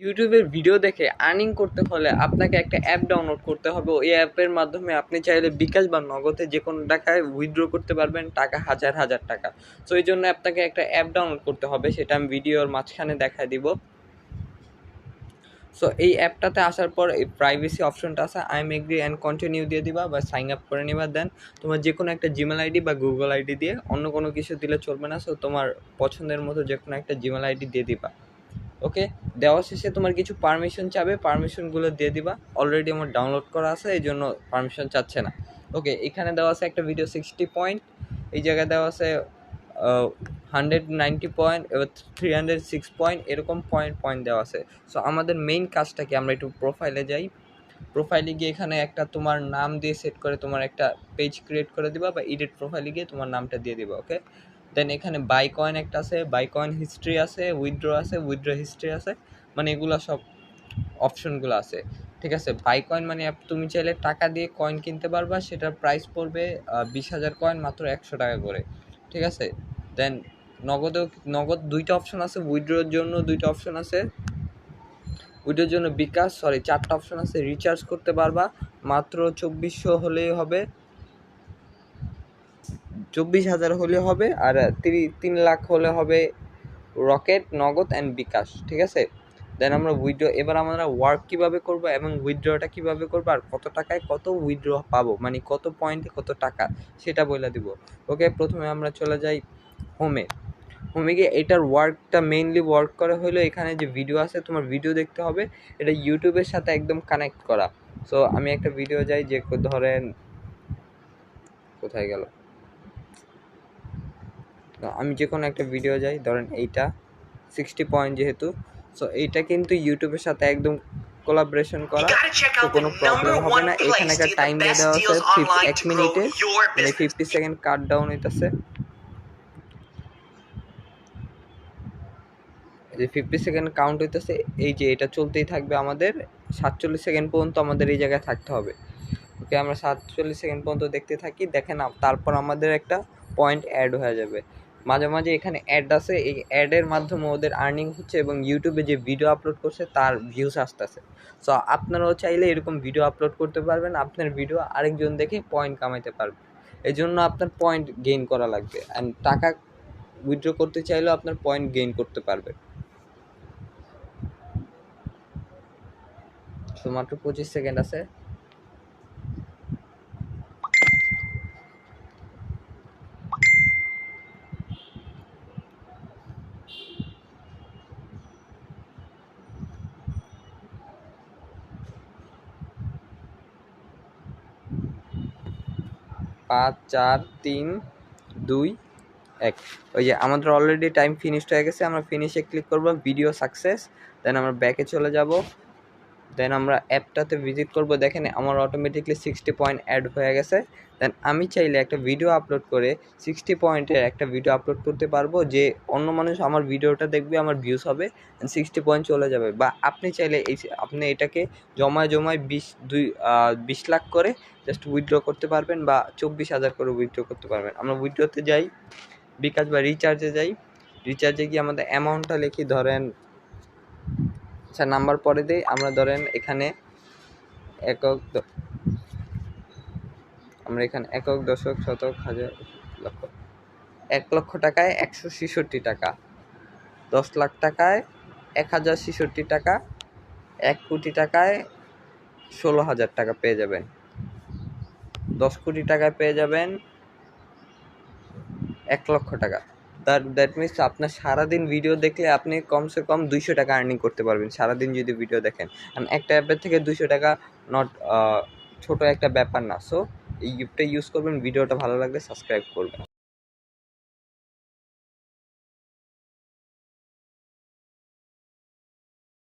ইউটিউবের ভিডিও দেখে আর্নিং করতে হলে আপনাকে একটা অ্যাপ ডাউনলোড করতে হবে। ওই অ্যাপের মাধ্যমে আপনি চাইলে বিকাশ বা নগদে যে কোনো টাকায় উইথড্র করতে পারবেন, টাকা হাজার হাজার টাকা। সো এই জন্য আপনাকে একটা অ্যাপ ডাউনলোড করতে হবে, সেটা আমি ভিডিওর মাঝখানে দেখায় দিব। সো এই অ্যাপটাতে আসার পর এই প্রাইভেসি অপশনটা আছে, I am agri and continue দিয়ে দিবা বা সাইন আপ করে নিবা। দেন তোমার যে কোনো একটা জিমেল আইডি বা গুগল আইডি দিয়ে, অন্য কোনো কিছু দিলে চলবে না। সো তোমার পছন্দের মতো যে কোনো একটা জিমেল আইডি দিয়ে দিবা। ওকে, দেওয়া শেষে তোমার কিছু পারমিশন চাবে, পারমিশনগুলো দিয়ে দিবা। অলরেডি আমার ডাউনলোড করা আছে, এই জন্য পারমিশন চাচ্ছে না। ওকে, এখানে দেওয়া আছে একটা ভিডিও 60 পয়েন্ট, এই জায়গায় দেওয়া আছে 190 পয়েন্ট, এবার 306 পয়েন্ট, এরকম পয়েন্ট দেওয়া আছে। সো আমাদের মেইন কাজটা কি, আমরা একটু প্রোফাইলে যাই। প্রোফাইলে গিয়ে এখানে একটা তোমার নাম দিয়ে সেট করে তোমার একটা পেজ ক্রিয়েট করে দিবা, বা এডিট প্রোফাইলে গিয়ে তোমার নামটা দিয়ে দিবা। ওকে, দেন এখানে বাই কয়েন একটা আছে, বাই কয়েন হিস্ট্রি আছে, উইথড্র আছে, উইথড্র হিস্ট্রি আছে, মানে এগুলো সব অপশনগুলো আছে। ঠিক আছে, বাই কয়েন মানে তুমি চাইলে টাকা দিয়ে কয়েন কিনতে পারবা, সেটার প্রাইস পড়বে 20,000 কয়েন মাত্র 100 টাকা করে। ঠিক আছে, দেন নগদ দুইটা অপশন আছে, উইথড্রোর জন্য দুইটা অপশন আছে, উইথড্রোর জন্য বিকাশ, চারটা অপশন আছে। রিচার্জ করতে পারবা মাত্র 2400 হলেই হবে, 24,000 হলে হবে, আর 3 লাখ হলে হবে রকেট, নগদ অ্যান্ড বিকাশ। ঠিক আছে, দেন আমরা উইথড্র, এবার আমরা ওয়ার্ক কীভাবে করবো এবং উইথড্রটা কীভাবে করবো আর কত টাকায় কত উইথড্র পাবো, মানে কত পয়েন্টে কত টাকা, সেটা বলে দিব। ওকে, প্রথমে আমরা চলে যাই হোমে গিয়ে এটার ওয়ার্কটা মেইনলি ওয়ার্ক করে হলো এখানে যে ভিডিও আছে, তোমার ভিডিও দেখতে হবে, এটা ইউটিউবের সাথে একদম কানেক্ট করা। সো আমি একটা ভিডিও যাই, যে ধরেন কোথায় গেল, আমি যে কোনো একটা ভিডিও যাই, ধরেন এইটা 60 পয়েন্ট যেহেতু, সো এইটা কিন্তু ইউটিউবের সাথে একদম কোলাবোরেশন করা, তো কোনো প্রবলেম হবে না। এখানে একটা টাইম দিয়ে দেওয়া আছে 1 মিনিটে, মানে 50 সেকেন্ড কাট ডাউন হইতেছে। যে 50 সেকেন্ড কাউন্ট হইতেছে, এই যে এটা চলতেই থাকবে, আমাদের 47 সেকেন্ড পর্যন্ত আমাদের এই জায়গায় থাকতে হবে। ওকে, আমরা 47 সেকেন্ড পর্যন্ত দেখতে থাকি, দেখেন তারপর আমাদের একটা পয়েন্ট অ্যাড হয়ে যাবে। মাঝে মাঝে এখানে অ্যাড আছে, এই অ্যাডের মাধ্যমে ওদের আর্নিং হচ্ছে এবং ইউটিউবে যে ভিডিও আপলোড করছে তার ভিউস আসতেছে। সো আপনারাও চাইলে এরকম ভিডিও আপলোড করতে পারবেন, আপনার ভিডিও আরেকজন দেখে পয়েন্ট কামাইতে পারবে। এই জন্য আপনার পয়েন্ট গেইন করা লাগবে, অ্যান্ড টাকা উইথড্র করতে চাইলেও আপনার পয়েন্ট গেইন করতে পারবেন। তো মাত্র 25 সেকেন্ড আছে। পাঁচ, 4, 3, 2, 1। ওই যে আমাদের অলরেডি টাইম ফিনিশড হয়ে গেছে, আমরা ফিনিশে ক্লিক করব, ভিডিও সাকসেস। দেন আমরা ব্যাকে চলে যাব, দেন আমরা অ্যাপটাতে ভিজিট করব। দেখেন আমার অটোমেটিকলি 60 পয়েন্ট অ্যাড হয়ে গেছে। দেন আমি চাইলে একটা ভিডিও আপলোড করে 60 পয়েন্টের একটা ভিডিও আপলোড করতে পারবো, যে অন্য মানুষ আমার ভিডিওটা দেখবে, আমার ভিউজ হবে, 60 পয়েন্ট চলে যাবে। বা আপনি চাইলে আপনি এটাকে জমায় 20 লাখ করে জাস্ট উইথড্র করতে পারবেন, বা 24,000 করে উইথড্র করতে পারবেন। আমরা উইথড্রতে যাই, বিকাশ বা রিচার্জে যাই। রিচার্জে গিয়ে আমাদের অ্যামাউন্টটা লিখি, ধরেন আচ্ছা নাম্বার পরে দেই, আমরা ধরেন এখানে আমরা এখানে একক, দশক, শতক, হাজার, লক্ষ। 1 লক্ষ টাকায় 166 টাকা, 10 লাখ টাকায় 1066 টাকা, 1 কোটি টাকায় 16,000 টাকা পেয়ে যাবেন, 10 কোটি টাকায় পেয়ে যাবেন 1 লক্ষ টাকা। দ্যাট মিনস আপনার সারাদিন ভিডিও দেখলে আপনি কমসে কম 200 টাকা আর্নিং করতে পারবেন সারাদিন যদি ভিডিও দেখেন। কারণ একটা অ্যাপের থেকে 200 টাকা নট ছোট একটা ব্যাপার না। সো এই অ্যাপটা ইউজ করবেন, ভিডিওটা ভালো লাগলে সাবস্ক্রাইব করবেন।